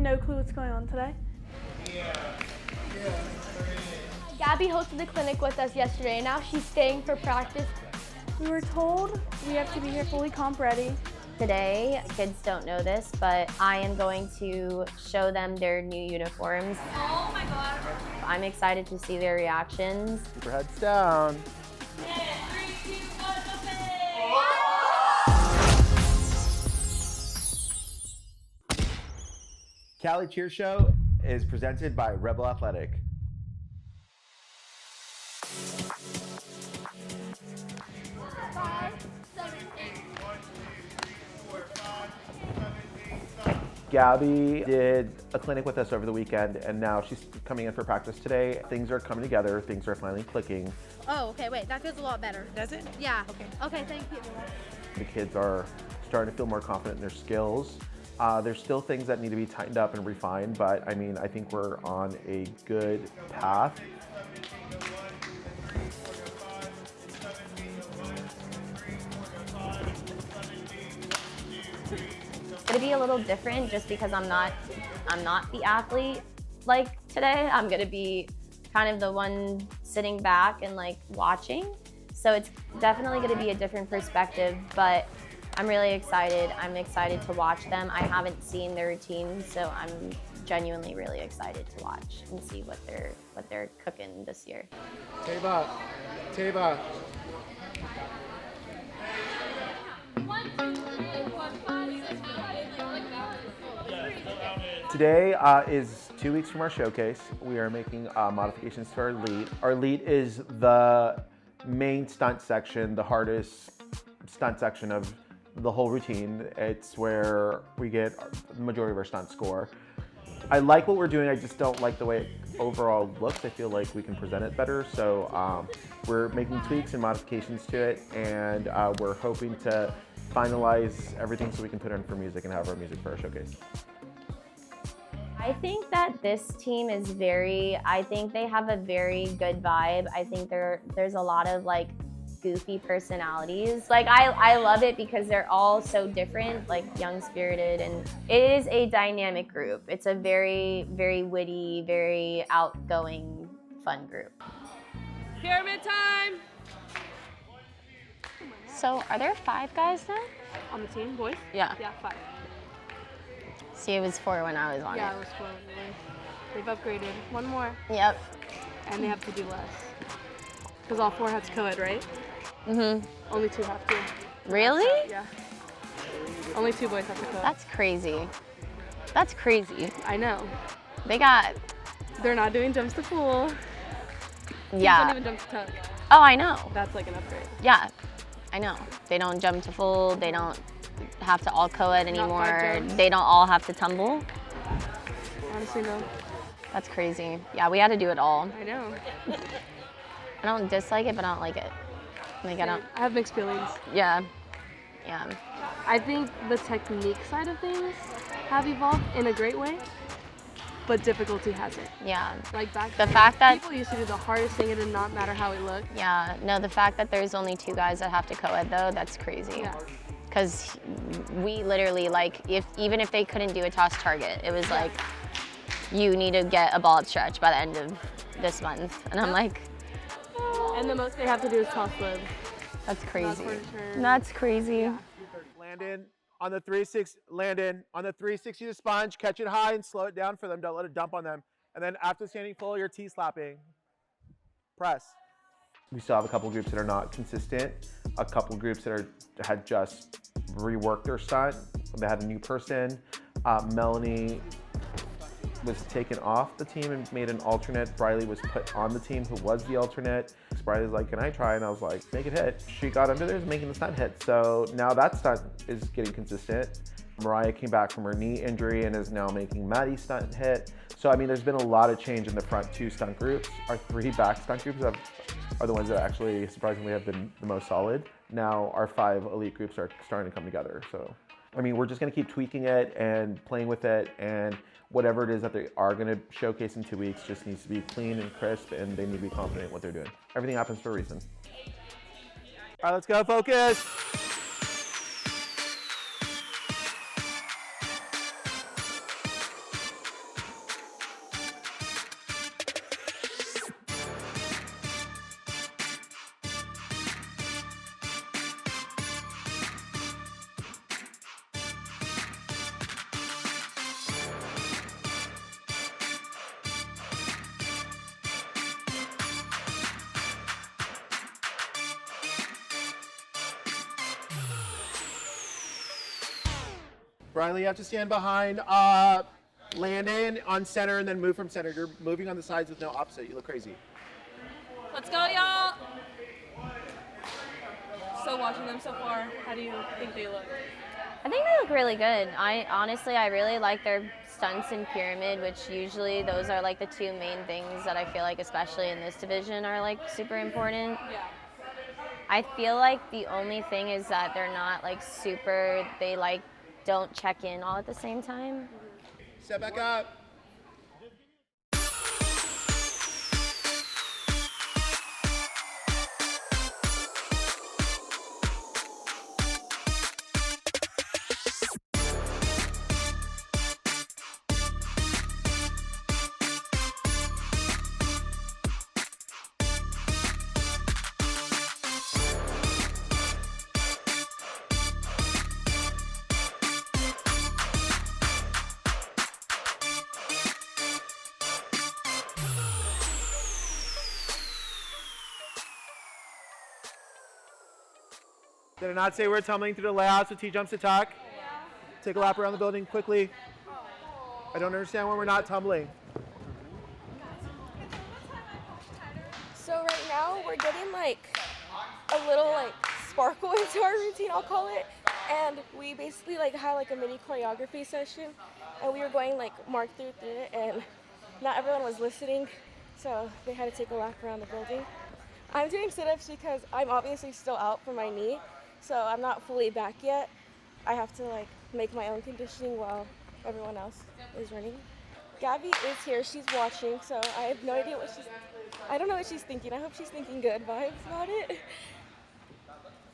no clue what's going on today. Gabby hosted the clinic with us yesterday. Now she's staying for practice. We were told we have to be here fully comp ready. Today, kids don't know this, but I am going to show them their new uniforms. Oh my God. I'm excited to see their reactions. Keep your heads down. 3, 2, 1, open! Cali Cheer Show is presented by Rebel Athletic. Gabby did a clinic with us over the weekend, and now she's coming in for practice today. Things are coming together. Things are finally clicking. Oh, okay, wait, that feels a lot better. Does it? Yeah. Okay. Okay, thank you. The kids are starting to feel more confident in their skills. There's still things that need to be tightened up and refined, but I mean, I think we're on a good path. It's gonna be a little different just because I'm not the athlete like today. I'm gonna be kind of the one sitting back and like watching. So it's definitely gonna be a different perspective, but I'm really excited. I'm excited to watch them. I haven't seen their routine, so I'm genuinely really excited to watch and see what they're cooking this year. Teva. Today is 2 weeks from our showcase. We are making modifications to our lead. Our lead is the main stunt section, the hardest stunt section of the whole routine. It's where we get the majority of our stunt score. I like what we're doing, I just don't like the way it overall looks. I feel like we can present it better. So we're making tweaks and modifications to it, and we're hoping to finalize everything so we can put it in for music and have our music for our showcase. I think that this team is I think they have a very good vibe. I think there's a lot of like goofy personalities. Like I love it because they're all so different, like young spirited, and it is a dynamic group. It's a very, very witty, very outgoing, fun group. Pyramid time! So are there 5 guys now? On the team, boys? Yeah. Yeah, 5. See, it was 4 when I was on Yeah, it. it was 4. They've upgraded. One more. Yep. And they have to do less. Because all 4 have co-ed, right? Mhm. Only 2 have to. Really? Yeah. Only 2 boys have to co-ed. That's crazy. That's crazy. I know. They're not doing jumps to full. Yeah. They don't even jump to tuck. Oh, I know. That's like an upgrade. Yeah, I know. They don't jump to full. They don't have to all co-ed anymore. 5 jumps. They don't all have to tumble. Honestly, no. That's crazy. Yeah, we had to do it all. I know. I don't dislike it, but I don't like it. Like, I don't, I have mixed feelings. yeah. I think the technique side of things have evolved in a great way, but difficulty hasn't. Yeah. Like back The then, fact that- people used to do the hardest thing, it did not matter how it looked. Yeah, no, the fact that there's only 2 guys that have to co-ed though, that's crazy. Yeah. Because we literally, like, even if they couldn't do a toss target, it was like, you need to get a ball at stretch by the end of this month. And I'm like, And the most they have to do is toss load. that's crazy. Not for sure. That's crazy. Landon on the 360 to sponge, catch it high and slow it down for them. Don't let it dump on them. And then after standing full, you're T-slapping. Press. We still have a couple groups that are not consistent. A couple groups that had just reworked their stunt. They had a new person. Melanie was taken off the team and made an alternate. Briley was put on the team, who was the alternate. Briley's like, can I try? And I was like, make it hit. She got under there, making the stunt hit. So now that stunt is getting consistent. Mariah came back from her knee injury and is now making Maddie's stunt hit. So I mean, there's been a lot of change in the front 2 stunt groups. Our 3 back stunt groups are the ones that actually surprisingly have been the most solid. Now our 5 elite groups are starting to come together. So I mean, we're just gonna keep tweaking it and playing with it, and whatever it is that they are gonna showcase in 2 weeks just needs to be clean and crisp, and they need to be confident in what they're doing. Everything happens for a reason. All right, let's go, focus. Briley, you have to stand behind Landon on center and then move from center. You're moving on the sides with no opposite. You look crazy. Let's go, y'all. So watching them so far, how do you think they look? I think they look really good. I really like their stunts and pyramid, which usually those are like the two main things that I feel like, especially in this division, are like super important. Yeah. I feel like the only thing is that they're not like they like don't check in all at the same time. Step back up. Did I not say we're tumbling through the layouts with T-jumps attack? Yeah. Take a lap around the building quickly. I don't understand why we're not tumbling. So right now we're getting like a little like sparkle into our routine, I'll call it. And we basically like had like a mini choreography session, and we were going like mark through it, and not everyone was listening, so they had to take a lap around the building. I'm doing sit-ups because I'm obviously still out from my knee, so I'm not fully back yet. I have to like make my own conditioning while everyone else is running. Gabby is here, she's watching, so I have no idea I don't know what she's thinking. I hope she's thinking good vibes about it.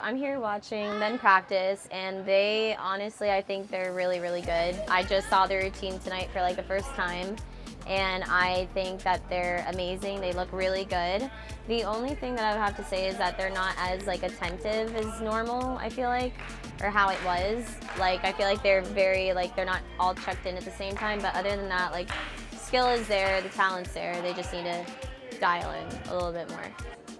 I'm here watching them practice, and they honestly, I think they're really, really good. I just saw their routine tonight for like the first time, and I think that they're amazing. They look really good. The only thing that I would have to say is that they're not as like attentive as normal, I feel like, or how it was. Like, I feel like they're very, like, they're not all checked in at the same time, but other than that, like, skill is there, the talent's there. They just need to dial in a little bit more.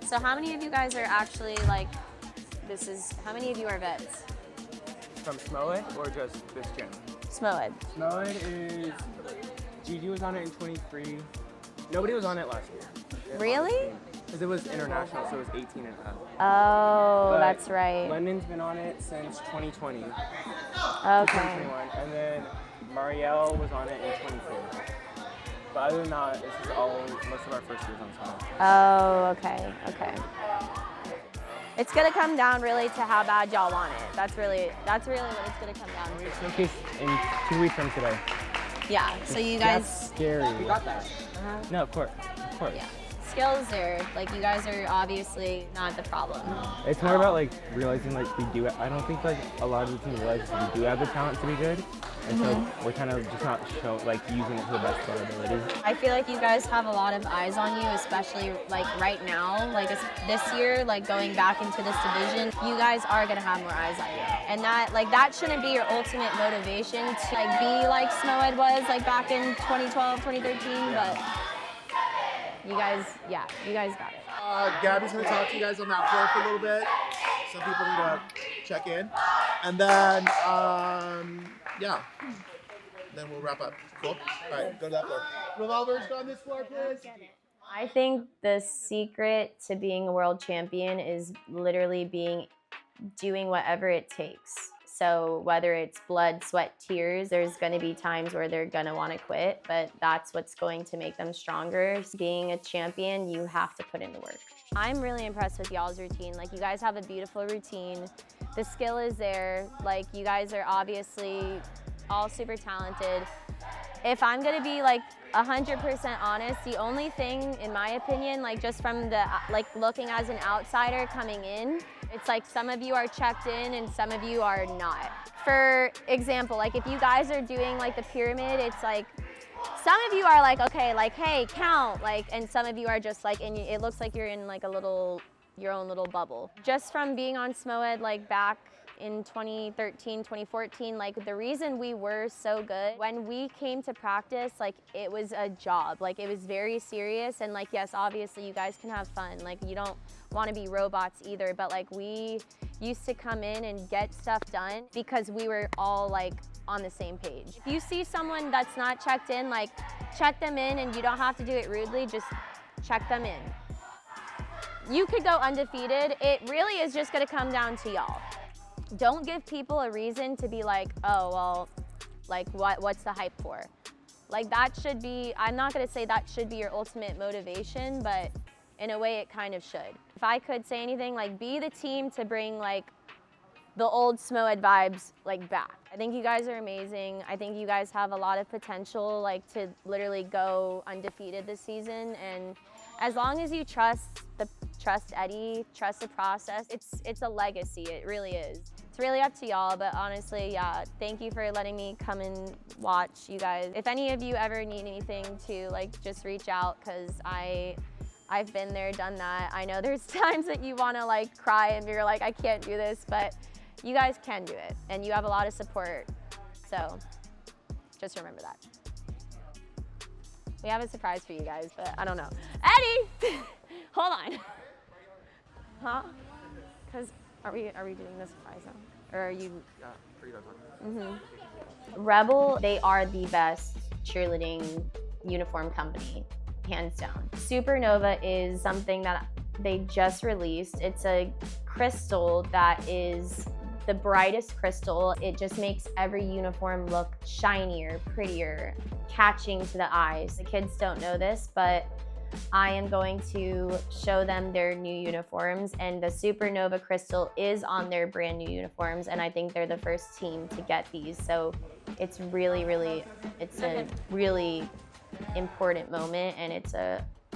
So how many of you guys are actually like, how many of you are vets? From SMOED or just this gym? SMOED. SMOED is, Gigi was on it in 23. Nobody was on it last year. Really? Because it was international, so it was 18 and up. Oh, But that's right. London's been on it since 2020. Okay. 2021. And then Marielle was on it in 24. But other than that, this is most of our first years on SMOED. Oh, okay, okay. It's gonna come down really to how bad y'all want it. That's really what it's gonna come down to. Showcase in 2 weeks from today. Yeah, so you guys. That's scary. We got that. No, of course. Yeah. Skills there, like you guys are obviously not the problem. It's more about like realizing like we do. I don't think like a lot of the team realizes we do have the talent to be good, and so we're kind of just not using it to the best of our ability. I feel like you guys have a lot of eyes on you, especially like right now, like this year, like going back into this division. You guys are gonna have more eyes on you, and that shouldn't be your ultimate motivation to like be like SMOED was like back in 2012, 2013, but. You guys got it. Gabby's going to talk to you guys on that floor for a little bit. Some people need to check in. And then, yeah. Then we'll wrap up. Cool? All right, go to that floor. Revolvers, go on this floor, please. I think the secret to being a world champion is literally doing whatever it takes. So whether it's blood, sweat, tears, there's going to be times where they're going to want to quit, but that's what's going to make them stronger. Being a champion, you have to put in the work. I'm really impressed with y'all's routine. Like, you guys have a beautiful routine. The skill is there. Like, you guys are obviously all super talented. If I'm going to be like 100% honest, the only thing, in my opinion, like just from the looking as an outsider coming in, it's like some of you are checked in and some of you are not. For example, like if you guys are doing like the pyramid, it's like some of you are like, okay, like, hey, count, like, and some of you are just like, and it looks like you're in like your own little bubble. Just from being on SMOED like back in 2013, 2014, like the reason we were so good, when we came to practice, like it was a job, like it was very serious, and like, yes, obviously you guys can have fun, like you don't want to be robots either, but like we used to come in and get stuff done because we were all like on the same page. If you see someone that's not checked in, like check them in, and you don't have to do it rudely, just check them in. You could go undefeated. It really is just gonna come down to y'all. Don't give people a reason to be like, oh, well, like what's the hype for? Like that should be, I'm not gonna say that should be your ultimate motivation, but in a way it kind of should. If I could say anything, like be the team to bring like the old SMOED vibes like back. I think you guys are amazing. I think you guys have a lot of potential like to literally go undefeated this season, and as long as you trust Eddie, trust the process, it's a legacy, it really is. It's really up to y'all, but honestly, yeah, thank you for letting me come and watch you guys. If any of you ever need anything to like just reach out, because I've been there, done that. I know there's times that you want to like cry and you're like, I can't do this, but you guys can do it, and you have a lot of support, so just remember that. We have a surprise for you guys, but I don't know. Eddie, hold on. Huh? Because are we doing this surprise now? Or are you? Rebel, they are the best cheerleading uniform company, hands down. Supernova is something that they just released. It's a crystal that is the brightest crystal. It just makes every uniform look shinier, prettier, catching to the eyes. The kids don't know this, but I am going to show them their new uniforms, and the Supernova crystal is on their brand new uniforms, and I think they're the first team to get these. So it's really, it's a really important moment, and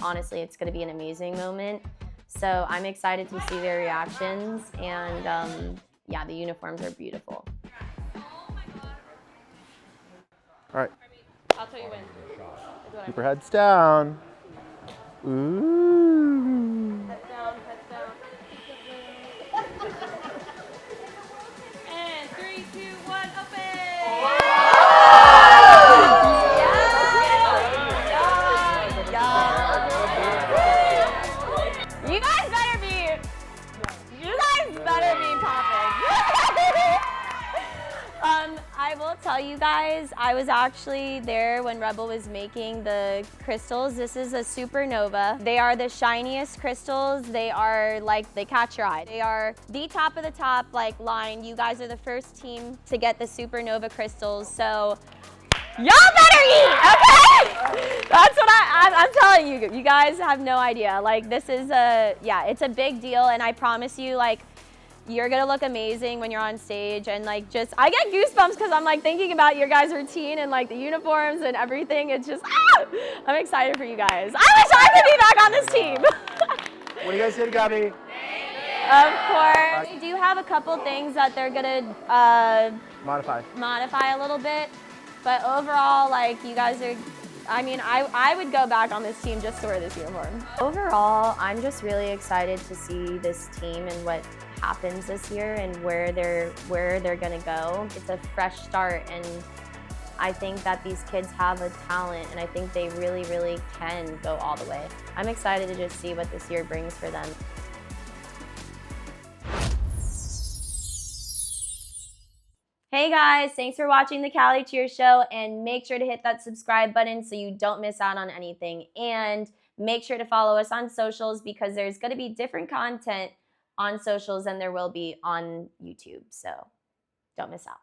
honestly, it's gonna be an amazing moment. So I'm excited to see their reactions, and yeah, the uniforms are beautiful. All right. I'll tell you when. Keep your heads down. Ooh. Heads down, heads down. And 3, 2, 1, open! You guys better be popping. I will tell you guys, I was actually there when Rebel was making the crystals. This is a Supernova. They are the shiniest crystals. They are like, they catch your eye. They are the top of the top like line. You guys are the first team to get the Supernova crystals. So y'all better eat, okay? That's what I'm telling you. You guys have no idea. Like this is it's a big deal, and I promise you, like, you're gonna look amazing when you're on stage, and like I get goosebumps because I'm like thinking about your guys' routine and like the uniforms and everything. It's just, I'm excited for you guys. I wish I could be back on this team. What do you guys think, Gabby? Of course. They do have a couple things that they're gonna modify a little bit, but overall, like you guys are, I mean, I would go back on this team just to wear this uniform. Overall, I'm just really excited to see this team and what happens this year and where they're gonna go. It's a fresh start, and I think that these kids have a talent, and I think they really, really can go all the way. I'm excited to just see what this year brings for them. Hey guys, thanks for watching the Cali Cheer Show, and make sure to hit that subscribe button so you don't miss out on anything. And make sure to follow us on socials, because there's gonna be different content on socials than there will be on YouTube, so don't miss out.